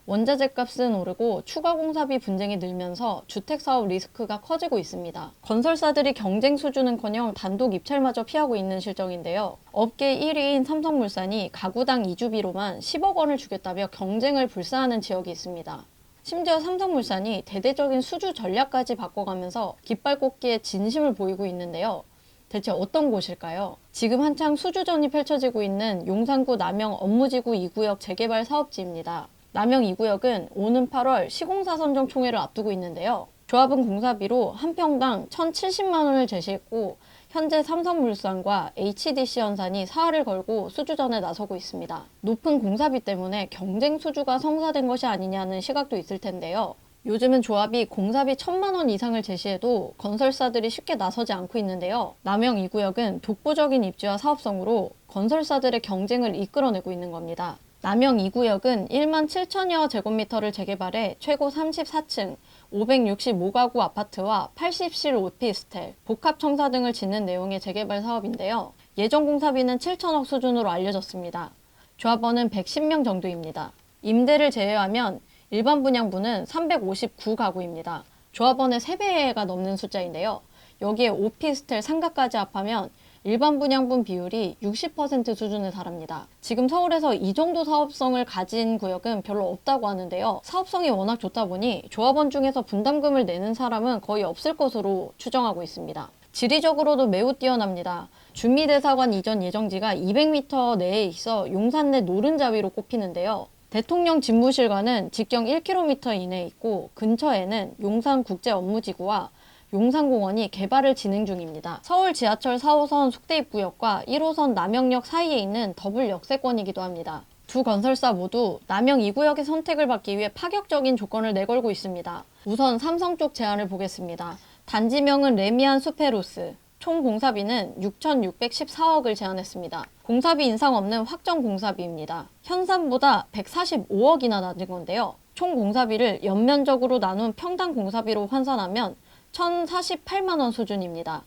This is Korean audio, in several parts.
원자재 값은 오르고 추가 공사비 분쟁이 늘면서 주택사업 리스크가 커지고 있습니다. 건설사들이 경쟁 수준은커녕 단독 입찰마저 피하고 있는 실정인데요. 업계 1위인 삼성물산이 가구당 이주비로만 10억 원을 주겠다며 경쟁을 불사하는 지역이 있습니다. 심지어 삼성물산이 대대적인 수주 전략까지 바꿔가면서 깃발 꽂기에 진심을 보이고 있는데요. 대체 어떤 곳일까요? 지금 한창 수주전이 펼쳐지고 있는 용산구 남영 업무지구 2구역 재개발 사업지입니다. 남영 2구역은 오는 8월 시공사 선정 총회를 앞두고 있는데요. 조합은 공사비로 한 평당 1,070만 원을 제시했고 현재 삼성물산과 HDC 현산이 사활을 걸고 수주전에 나서고 있습니다. 높은 공사비 때문에 경쟁 수주가 성사된 것이 아니냐는 시각도 있을 텐데요. 요즘은 조합이 공사비 1,000만 원 이상을 제시해도 건설사들이 쉽게 나서지 않고 있는데요. 남영 2구역은 독보적인 입지와 사업성으로 건설사들의 경쟁을 이끌어내고 있는 겁니다. 남영 2구역은 1만 7천여 제곱미터를 재개발해 최고 34층, 565가구 아파트와 80실 오피스텔, 복합청사 등을 짓는 내용의 재개발 사업인데요. 예정 공사비는 7천억 수준으로 알려졌습니다. 조합원은 110명 정도입니다. 임대를 제외하면 일반 분양분은 359가구입니다. 조합원의 3배가 넘는 숫자인데요. 여기에 오피스텔 상가까지 합하면 일반 분양분 비율이 60% 수준에 달합니다. 지금 서울에서 이 정도 사업성을 가진 구역은 별로 없다고 하는데요. 사업성이 워낙 좋다 보니 조합원 중에서 분담금을 내는 사람은 거의 없을 것으로 추정하고 있습니다. 지리적으로도 매우 뛰어납니다. 준미대사관 이전 예정지가 200m 내에 있어 용산 내 노른자위로 꼽히는데요. 대통령 집무실과는 직경 1km 이내에 있고 근처에는 용산국제업무지구와 용산공원이 개발을 진행 중입니다. 서울 지하철 4호선 속대입구역과 1호선 남영역 사이에 있는 더블 역세권이기도 합니다. 두 건설사 모두 남영 2구역의 선택을 받기 위해 파격적인 조건을 내걸고 있습니다. 우선 삼성 쪽 제안을 보겠습니다. 단지명은 레미안 수페로스. 총 공사비는 6,614억을 제안했습니다. 공사비 인상 없는 확정 공사비입니다. 현산보다 145억이나 낮은 건데요. 총 공사비를 연면적으로 나눈 평당 공사비로 환산하면 1,048만 원 수준입니다.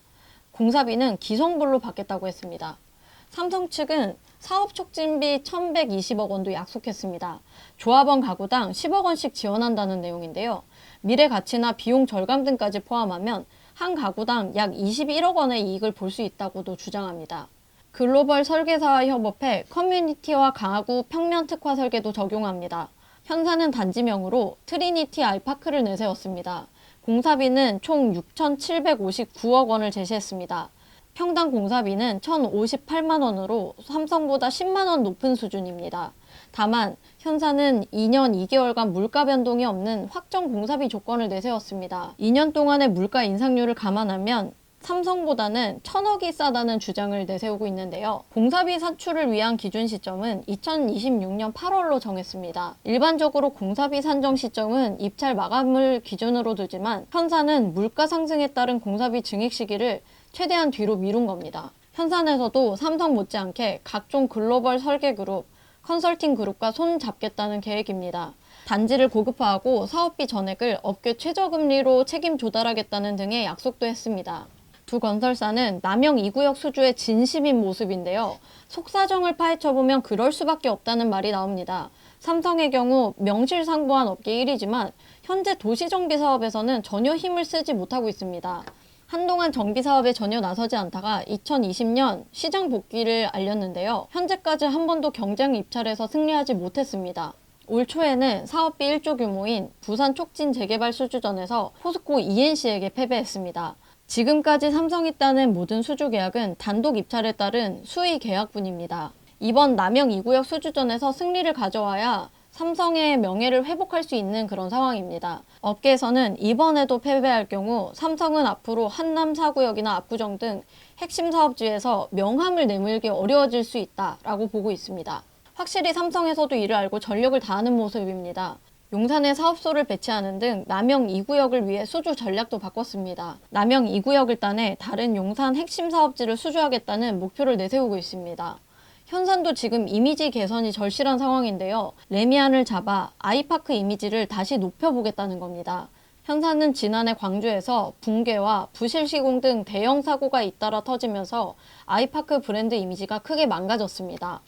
공사비는 기성불로 받겠다고 했습니다. 삼성 측은 사업 촉진비 1,120억 원도 약속했습니다. 조합원 가구당 10억 원씩 지원한다는 내용인데요. 미래 가치나 비용 절감 등까지 포함하면 한 가구당 약 21억 원의 이익을 볼 수 있다고도 주장합니다. 글로벌 설계사와 협업해 커뮤니티와 가구 평면 특화 설계도 적용합니다. 현사는 단지명으로 트리니티 아이파크를 내세웠습니다. 공사비는 총 6,759억 원을 제시했습니다. 평당 공사비는 1,058만 원으로 삼성보다 10만 원 높은 수준입니다. 다만 현사는 2년 2개월간 물가 변동이 없는 확정 공사비 조건을 내세웠습니다. 2년 동안의 물가 인상률을 감안하면 삼성보다는 1,000억이 싸다는 주장을 내세우고 있는데요. 공사비 산출을 위한 기준 시점은 2026년 8월로 정했습니다. 일반적으로 공사비 산정 시점은 입찰 마감을 기준으로 두지만 현사는 물가 상승에 따른 공사비 증액 시기를 최대한 뒤로 미룬 겁니다. 현산에서도 삼성 못지않게 각종 글로벌 설계 그룹, 컨설팅 그룹과 손 잡겠다는 계획입니다. 단지를 고급화하고 사업비 전액을 업계 최저금리로 책임 조달하겠다는 등의 약속도 했습니다. 두 건설사는 남영 2구역 수주의 진심인 모습인데요. 속사정을 파헤쳐보면 그럴 수밖에 없다는 말이 나옵니다. 삼성의 경우 명실상부한 업계 1위지만 현재 도시정비 사업에서는 전혀 힘을 쓰지 못하고 있습니다. 한동안 정비 사업에 전혀 나서지 않다가 2020년 시장 복귀를 알렸는데요. 현재까지 한 번도 경쟁 입찰에서 승리하지 못했습니다. 올 초에는 사업비 1조 규모인 부산 촉진 재개발 수주전에서 포스코 ENC에게 패배했습니다. 지금까지 삼성이 따낸 모든 수주 계약은 단독 입찰에 따른 수의 계약뿐입니다. 이번 남영 2구역 수주전에서 승리를 가져와야 삼성의 명예를 회복할 수 있는 그런 상황입니다. 업계에서는 이번에도 패배할 경우 삼성은 앞으로 한남 4구역이나 압구정 등 핵심 사업지에서 명함을 내밀기 어려워질 수 있다라고 보고 있습니다. 확실히 삼성에서도 이를 알고 전력을 다하는 모습입니다. 용산에 사업소를 배치하는 등 남영 2구역을 위해 수주 전략도 바꿨습니다. 남영 2구역을 따내 다른 용산 핵심 사업지를 수주하겠다는 목표를 내세우고 있습니다. 현산도 지금 이미지 개선이 절실한 상황인데요. 레미안을 잡아 아이파크 이미지를 다시 높여보겠다는 겁니다. 현산은 지난해 광주에서 붕괴와 부실 시공 등 대형 사고가 잇따라 터지면서 아이파크 브랜드 이미지가 크게 망가졌습니다.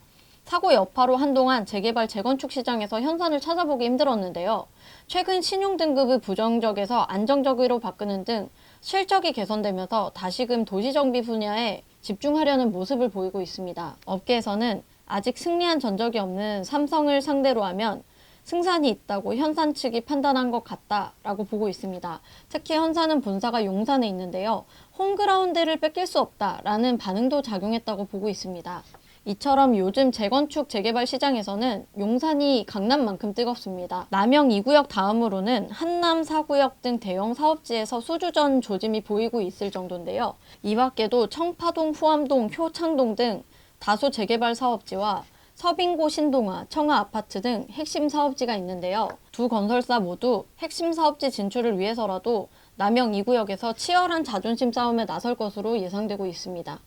사고 여파로 한동안 재개발, 재건축 시장에서 현산을 찾아보기 힘들었는데요. 최근 신용 등급을 부정적에서 안정적으로 바꾸는 등 실적이 개선되면서 다시금 도시정비 분야에 집중하려는 모습을 보이고 있습니다. 업계에서는 아직 승리한 전적이 없는 삼성을 상대로 하면 승산이 있다고 현산 측이 판단한 것 같다라고 보고 있습니다. 특히 현산은 본사가 용산에 있는데요. 홈그라운드를 뺏길 수 없다라는 반응도 작용했다고 보고 있습니다. 이처럼 요즘 재건축, 재개발 시장에서는 용산이 강남만큼 뜨겁습니다. 남영 2구역 다음으로는 한남 4구역 등 대형 사업지에서 수주전 조짐이 보이고 있을 정도인데요. 이 밖에도 청파동, 후암동, 효창동 등 다수 재개발 사업지와 서빙고 신동아, 청아 아파트 등 핵심 사업지가 있는데요. 두 건설사 모두 핵심 사업지 진출을 위해서라도 남영 2구역에서 치열한 자존심 싸움에 나설 것으로 예상되고 있습니다.